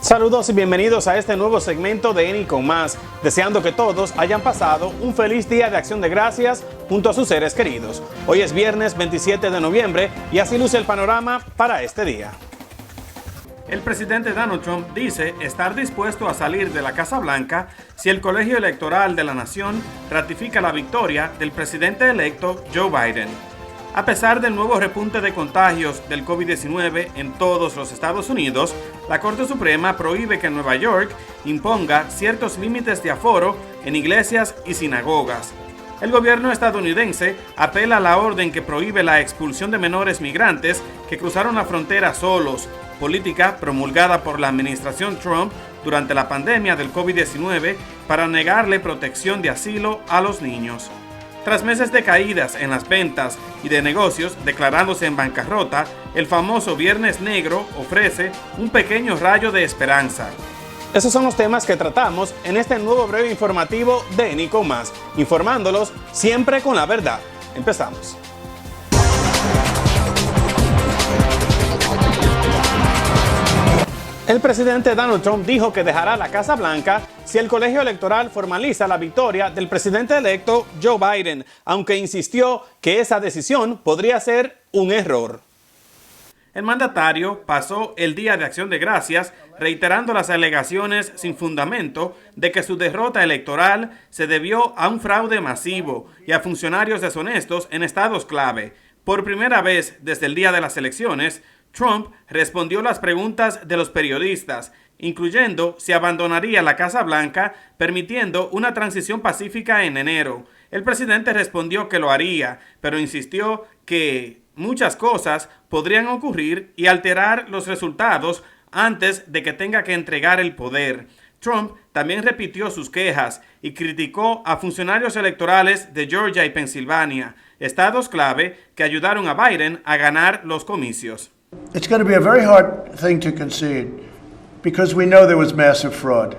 Saludos y bienvenidos a este nuevo segmento de Eni con Más, deseando que todos hayan pasado un feliz día de Acción de Gracias junto a sus seres queridos. Hoy es viernes 27 de noviembre y así luce el panorama para este día. El presidente Donald Trump dice estar dispuesto a salir de la Casa Blanca si el Colegio Electoral de la Nación ratifica la victoria del presidente electo Joe Biden. A pesar del nuevo repunte de contagios del COVID-19 en todos los Estados Unidos, la Corte Suprema prohíbe que Nueva York imponga ciertos límites de aforo en iglesias y sinagogas. El gobierno estadounidense apela a la orden que prohíbe la expulsión de menores migrantes que cruzaron la frontera solos, política promulgada por la administración Trump durante la pandemia del COVID-19 para negarle protección de asilo a los niños. Tras meses de caídas en las ventas y de negocios declarándose en bancarrota, el famoso Viernes Negro ofrece un pequeño rayo de esperanza. Esos son los temas que tratamos en este nuevo breve informativo de Eni con Más, informándolos siempre con la verdad. Empezamos. El presidente Donald Trump dijo que dejará la Casa Blanca si el colegio electoral formaliza la victoria del presidente electo Joe Biden, aunque insistió que esa decisión podría ser un error. El mandatario pasó el Día de Acción de Gracias reiterando las alegaciones sin fundamento de que su derrota electoral se debió a un fraude masivo y a funcionarios deshonestos en estados clave. Por primera vez desde el día de las elecciones, Trump respondió las preguntas de los periodistas, incluyendo si abandonaría la Casa Blanca, permitiendo una transición pacífica en enero. El presidente respondió que lo haría, pero insistió que muchas cosas podrían ocurrir y alterar los resultados antes de que tenga que entregar el poder. Trump también repitió sus quejas y criticó a funcionarios electorales de Georgia y Pensilvania, estados clave que ayudaron a Biden a ganar los comicios. It's going to be a very hard thing to concede because we know there was massive fraud.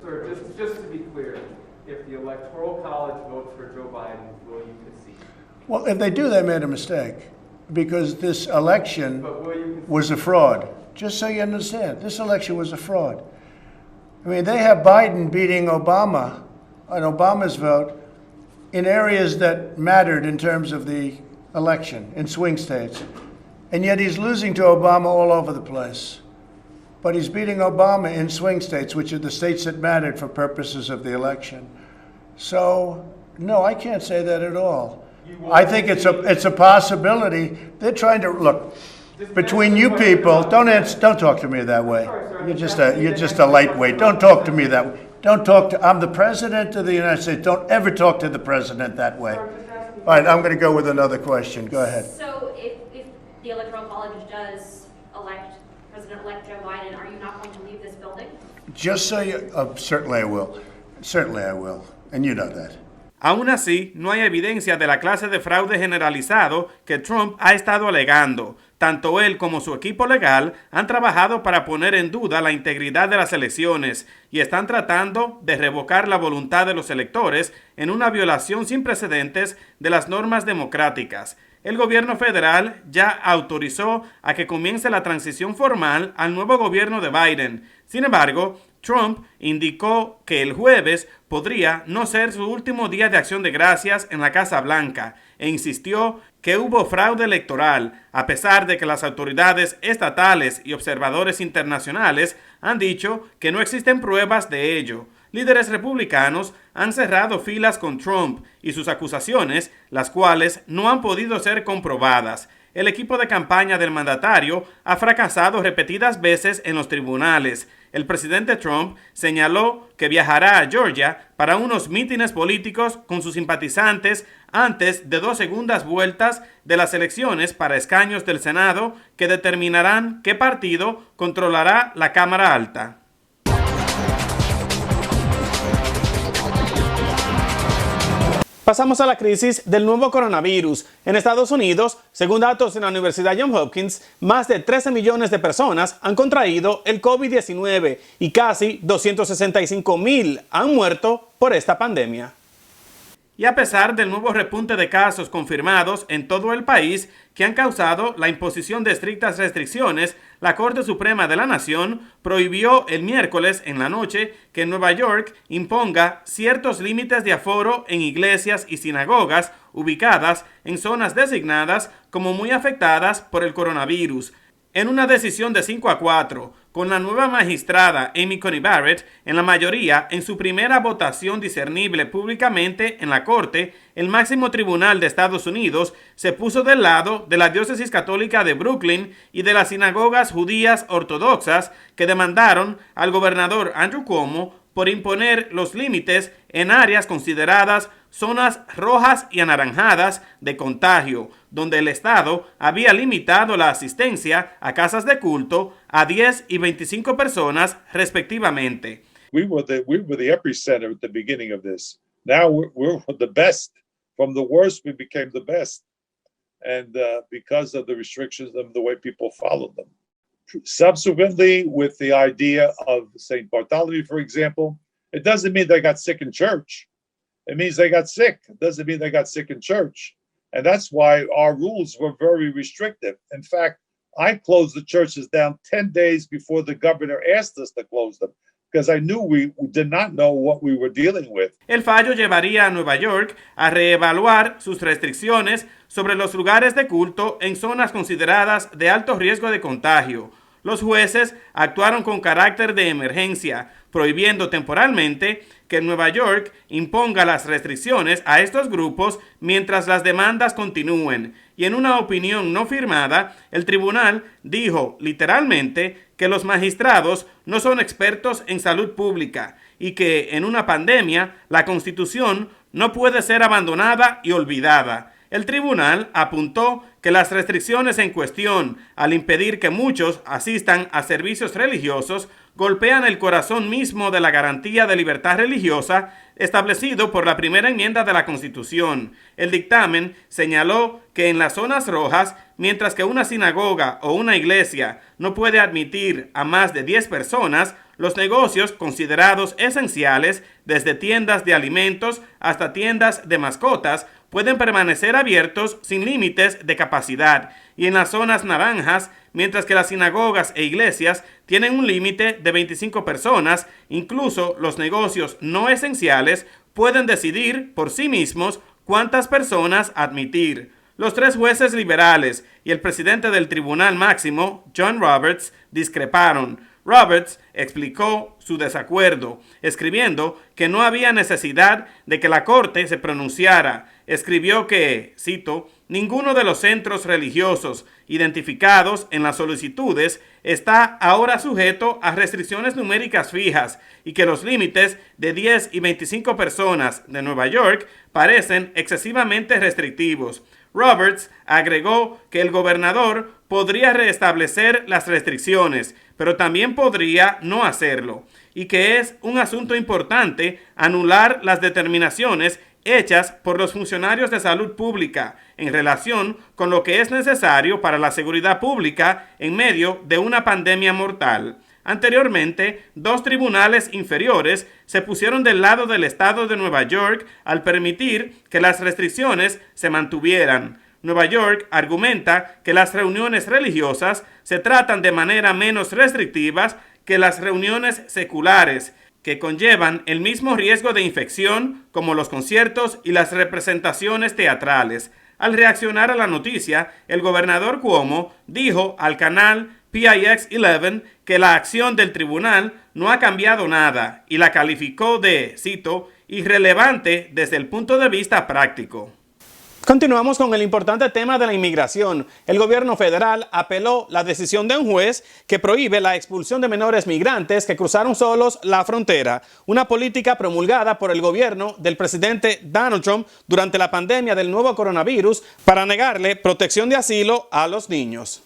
Sir, just to be clear, if the Electoral College votes for Joe Biden, will you concede? Well, if they do, they made a mistake because this election was a fraud. Just so you understand, this election was a fraud. I mean, they have Biden beating Obama on Obama's vote in areas that mattered in terms of the election, in swing states. And yet he's losing to Obama all over the place. But he's beating Obama in swing states, which are the states that mattered for purposes of the election. So, no, I can't say that at all. I think it's a possibility. They're trying to, look, between you people, don't talk to me that way. You're just a lightweight. Don't talk to me that way. I'm the president of the United States. Don't ever talk to the president that way. All right, I'm going to go with another question. Go ahead. So if the Electoral College does elect President-elect Joe Biden, are you not going to leave this building? Just so you, certainly I will. Certainly I will. And you know that. Aún así, no hay evidencia de la clase de fraude generalizado que Trump ha estado alegando. Tanto él como su equipo legal han trabajado para poner en duda la integridad de las elecciones y están tratando de revocar la voluntad de los electores en una violación sin precedentes de las normas democráticas. El gobierno federal ya autorizó a que comience la transición formal al nuevo gobierno de Biden. Sin embargo, Trump indicó que el jueves podría no ser su último día de Acción de Gracias en la Casa Blanca e insistió que hubo fraude electoral, a pesar de que las autoridades estatales y observadores internacionales han dicho que no existen pruebas de ello. Líderes republicanos han cerrado filas con Trump y sus acusaciones, las cuales no han podido ser comprobadas. El equipo de campaña del mandatario ha fracasado repetidas veces en los tribunales. El presidente Trump señaló que viajará a Georgia para unos mítines políticos con sus simpatizantes antes de 2 segundas vueltas de las elecciones para escaños del Senado que determinarán qué partido controlará la Cámara Alta. Pasamos a la crisis del nuevo coronavirus. En Estados Unidos, según datos de la Universidad Johns Hopkins, más de 13 millones de personas han contraído el COVID-19 y casi 265,000 han muerto por esta pandemia. y a pesar del nuevo repunte de casos confirmados en todo el país que han causado la imposición de estrictas restricciones, la Corte Suprema de la Nación prohibió el miércoles en la noche que Nueva York imponga ciertos límites de aforo en iglesias y sinagogas ubicadas en zonas designadas como muy afectadas por el coronavirus. En una decisión de 5-4, con la nueva magistrada Amy Coney Barrett en la mayoría en su primera votación discernible públicamente en la Corte, el máximo tribunal de Estados Unidos se puso del lado de la diócesis católica de Brooklyn y de las sinagogas judías ortodoxas que demandaron al gobernador Andrew Cuomo por imponer los límites en áreas consideradas zonas rojas y anaranjadas de contagio, donde el Estado había limitado la asistencia a casas de culto a 10 y 25 personas respectivamente. We were the epicenter at the beginning of this. Now we're the best. From the worst, we became the best. And because of the restrictions and the way people followed them. Subsequently, with the idea of St. Bartholomew, for example, it doesn't mean they got sick in church. It means they got sick. It doesn't mean they got sick in church. And that's why our rules were very restrictive. In fact, I closed the churches down 10 days before the governor asked us to close them, because I knew we did not know what we were dealing with. El fallo llevaría a Nueva York a reevaluar sus restricciones sobre los lugares de culto en zonas consideradas de alto riesgo de contagio. Los jueces actuaron con carácter de emergencia, prohibiendo temporalmente que Nueva York imponga las restricciones a estos grupos mientras las demandas continúen. Y en una opinión no firmada, el tribunal dijo literalmente que los magistrados no son expertos en salud pública y que en una pandemia la Constitución no puede ser abandonada y olvidada. El tribunal apuntó que las restricciones en cuestión, al impedir que muchos asistan a servicios religiosos, golpean el corazón mismo de la garantía de libertad religiosa establecido por la primera enmienda de la Constitución. El dictamen señaló que en las zonas rojas, mientras que una sinagoga o una iglesia no puede admitir a más de 10 personas, los negocios considerados esenciales, desde tiendas de alimentos hasta tiendas de mascotas, pueden permanecer abiertos sin límites de capacidad, y en las zonas naranjas, mientras que las sinagogas e iglesias tienen un límite de 25 personas, incluso los negocios no esenciales pueden decidir por sí mismos cuántas personas admitir. Los tres jueces liberales y el presidente del Tribunal Máximo, John Roberts, discreparon. Roberts explicó su desacuerdo, escribiendo que no había necesidad de que la Corte se pronunciara. Escribió que, cito, ninguno de los centros religiosos identificados en las solicitudes está ahora sujeto a restricciones numéricas fijas y que los límites de 10 y 25 personas de Nueva York parecen excesivamente restrictivos. Roberts agregó que el gobernador podría restablecer las restricciones, pero también podría no hacerlo, y que es un asunto importante anular las determinaciones hechas por los funcionarios de salud pública en relación con lo que es necesario para la seguridad pública en medio de una pandemia mortal. Anteriormente, dos tribunales inferiores se pusieron del lado del estado de Nueva York al permitir que las restricciones se mantuvieran. Nueva York argumenta que las reuniones religiosas se tratan de manera menos restrictivas que las reuniones seculares, que conllevan el mismo riesgo de infección como los conciertos y las representaciones teatrales. Al reaccionar a la noticia, el gobernador Cuomo dijo al canal PIX-11 que la acción del tribunal no ha cambiado nada y la calificó de, cito, irrelevante desde el punto de vista práctico. Continuamos con el importante tema de la inmigración. El gobierno federal apeló la decisión de un juez que prohíbe la expulsión de menores migrantes que cruzaron solos la frontera, una política promulgada por el gobierno del presidente Donald Trump durante la pandemia del nuevo coronavirus para negarle protección de asilo a los niños.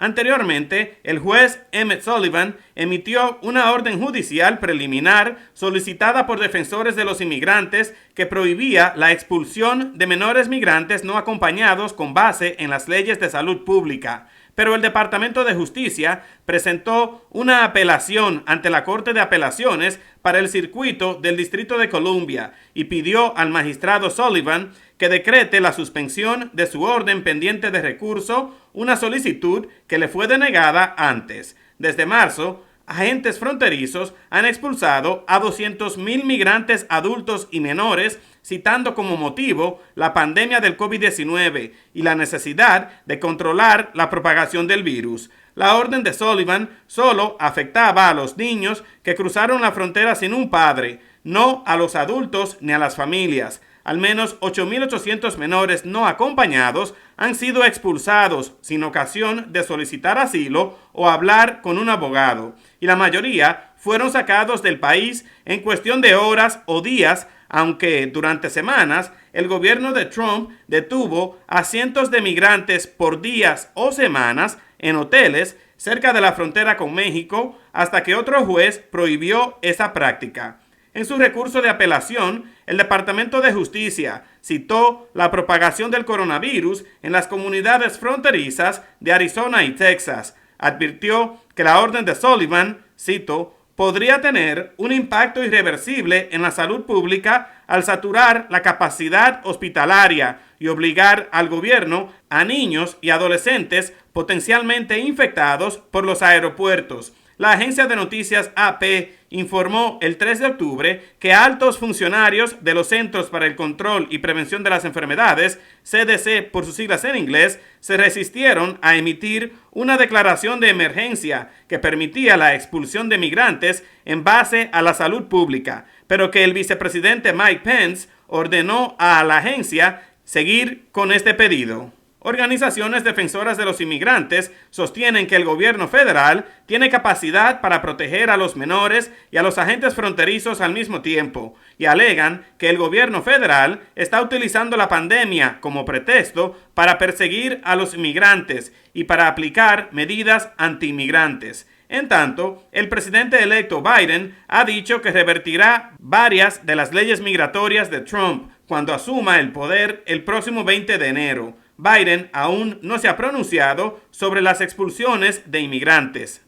Anteriormente, el juez Emmett Sullivan emitió una orden judicial preliminar solicitada por defensores de los inmigrantes que prohibía la expulsión de menores migrantes no acompañados con base en las leyes de salud pública. Pero el Departamento de Justicia presentó una apelación ante la Corte de Apelaciones para el Circuito del Distrito de Columbia y pidió al magistrado Sullivan que decrete la suspensión de su orden pendiente de recurso, una solicitud que le fue denegada antes. Desde marzo, agentes fronterizos han expulsado a 200,000 migrantes adultos y menores, citando como motivo la pandemia del COVID-19 y la necesidad de controlar la propagación del virus. La orden de Sullivan solo afectaba a los niños que cruzaron la frontera sin un padre, no a los adultos ni a las familias. Al menos 8,800 menores no acompañados han sido expulsados sin ocasión de solicitar asilo o hablar con un abogado, y la mayoría fueron sacados del país en cuestión de horas o días, aunque durante semanas el gobierno de Trump detuvo a cientos de migrantes por días o semanas en hoteles cerca de la frontera con México hasta que otro juez prohibió esa práctica. En su recurso de apelación, el Departamento de Justicia citó la propagación del coronavirus en las comunidades fronterizas de Arizona y Texas. Advirtió que la orden de Sullivan, cito, podría tener un impacto irreversible en la salud pública al saturar la capacidad hospitalaria y obligar al gobierno a niños y adolescentes potencialmente infectados por los aeropuertos. La agencia de noticias AP informó el 3 de octubre que altos funcionarios de los Centros para el Control y Prevención de las Enfermedades, CDC por sus siglas en inglés, se resistieron a emitir una declaración de emergencia que permitía la expulsión de migrantes en base a la salud pública, pero que el vicepresidente Mike Pence ordenó a la agencia seguir con este pedido. Organizaciones defensoras de los inmigrantes sostienen que el gobierno federal tiene capacidad para proteger a los menores y a los agentes fronterizos al mismo tiempo, y alegan que el gobierno federal está utilizando la pandemia como pretexto para perseguir a los inmigrantes y para aplicar medidas antiinmigrantes. En tanto, el presidente electo Biden ha dicho que revertirá varias de las leyes migratorias de Trump cuando asuma el poder el próximo 20 de enero. Biden aún no se ha pronunciado sobre las expulsiones de inmigrantes.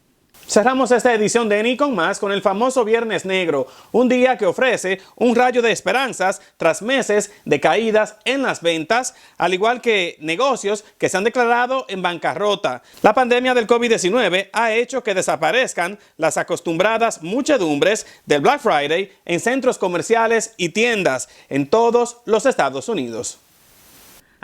Cerramos esta edición de Ni Con Más con el famoso Viernes Negro, un día que ofrece un rayo de esperanzas tras meses de caídas en las ventas, al igual que negocios que se han declarado en bancarrota. La pandemia del COVID-19 ha hecho que desaparezcan las acostumbradas muchedumbres del Black Friday en centros comerciales y tiendas en todos los Estados Unidos.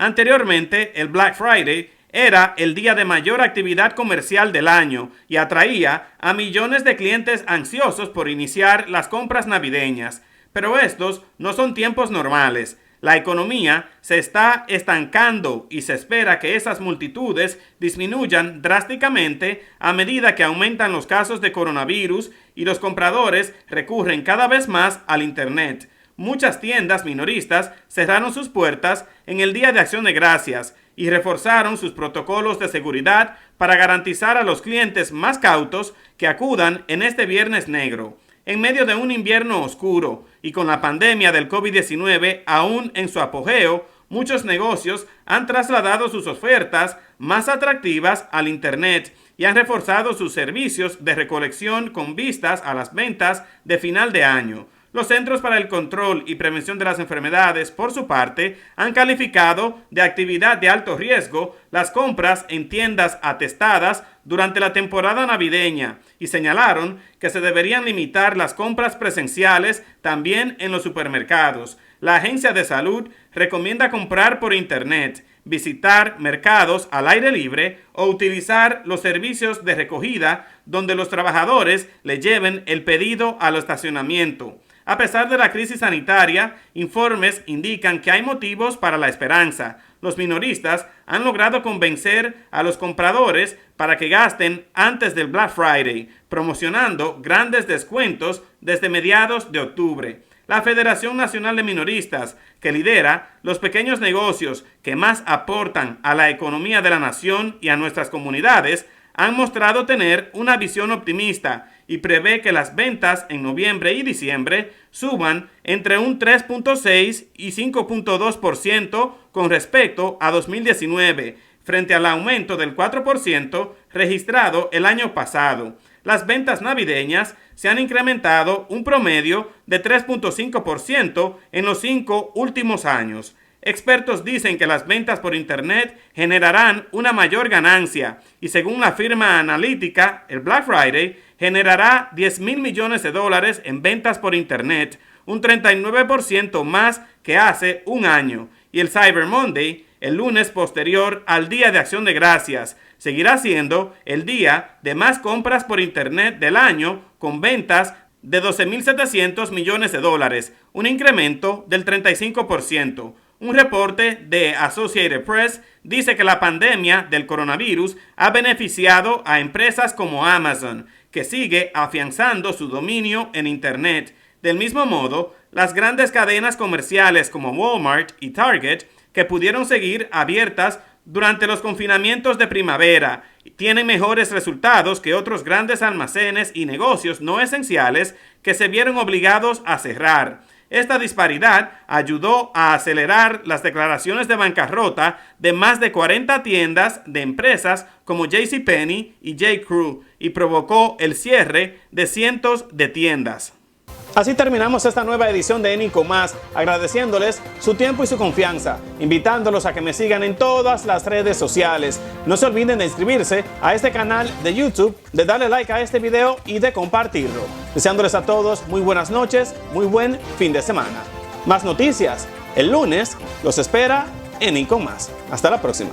Anteriormente, el Black Friday era el día de mayor actividad comercial del año y atraía a millones de clientes ansiosos por iniciar las compras navideñas. Pero estos no son tiempos normales. La economía se está estancando y se espera que esas multitudes disminuyan drásticamente a medida que aumentan los casos de coronavirus y los compradores recurren cada vez más al Internet. Muchas tiendas minoristas cerraron sus puertas en el Día de Acción de Gracias y reforzaron sus protocolos de seguridad para garantizar a los clientes más cautos que acudan en este Viernes Negro. En medio de un invierno oscuro y con la pandemia del COVID-19 aún en su apogeo, muchos negocios han trasladado sus ofertas más atractivas al Internet y han reforzado sus servicios de recolección con vistas a las ventas de final de año. Los Centros para el Control y Prevención de las Enfermedades, por su parte, han calificado de actividad de alto riesgo las compras en tiendas atestadas durante la temporada navideña y señalaron que se deberían limitar las compras presenciales también en los supermercados. La Agencia de Salud recomienda comprar por Internet, visitar mercados al aire libre o utilizar los servicios de recogida donde los trabajadores le lleven el pedido al estacionamiento. A pesar de la crisis sanitaria, informes indican que hay motivos para la esperanza. Los minoristas han logrado convencer a los compradores para que gasten antes del Black Friday, promocionando grandes descuentos desde mediados de octubre. La Federación Nacional de Minoristas, que lidera los pequeños negocios que más aportan a la economía de la nación y a nuestras comunidades, han mostrado tener una visión optimista y prevé que las ventas en noviembre y diciembre suban entre un 3.6 y 5.2% con respecto a 2019, frente al aumento del 4% registrado el año pasado. Las ventas navideñas se han incrementado un promedio de 3.5% en los 5 últimos años. Expertos dicen que las ventas por Internet generarán una mayor ganancia y según la firma analítica, el Black Friday generará $10,000 millones en ventas por Internet, un 39% más que hace un año. Y el Cyber Monday, el lunes posterior al Día de Acción de Gracias, seguirá siendo el día de más compras por Internet del año con ventas de $12,700 millones, un incremento del 35%. Un reporte de Associated Press dice que la pandemia del coronavirus ha beneficiado a empresas como Amazon, que sigue afianzando su dominio en Internet. Del mismo modo, las grandes cadenas comerciales como Walmart y Target, que pudieron seguir abiertas durante los confinamientos de primavera, tienen mejores resultados que otros grandes almacenes y negocios no esenciales que se vieron obligados a cerrar. Esta disparidad ayudó a acelerar las declaraciones de bancarrota de más de 40 tiendas de empresas como JCPenney y J.Crew y provocó el cierre de cientos de tiendas. Así terminamos esta nueva edición de Nico Más, agradeciéndoles su tiempo y su confianza, invitándolos a que me sigan en todas las redes sociales. No se olviden de inscribirse a este canal de YouTube, de darle like a este video y de compartirlo. Deseándoles a todos muy buenas noches, muy buen fin de semana. Más noticias, el lunes los espera en Nico Más. Hasta la próxima.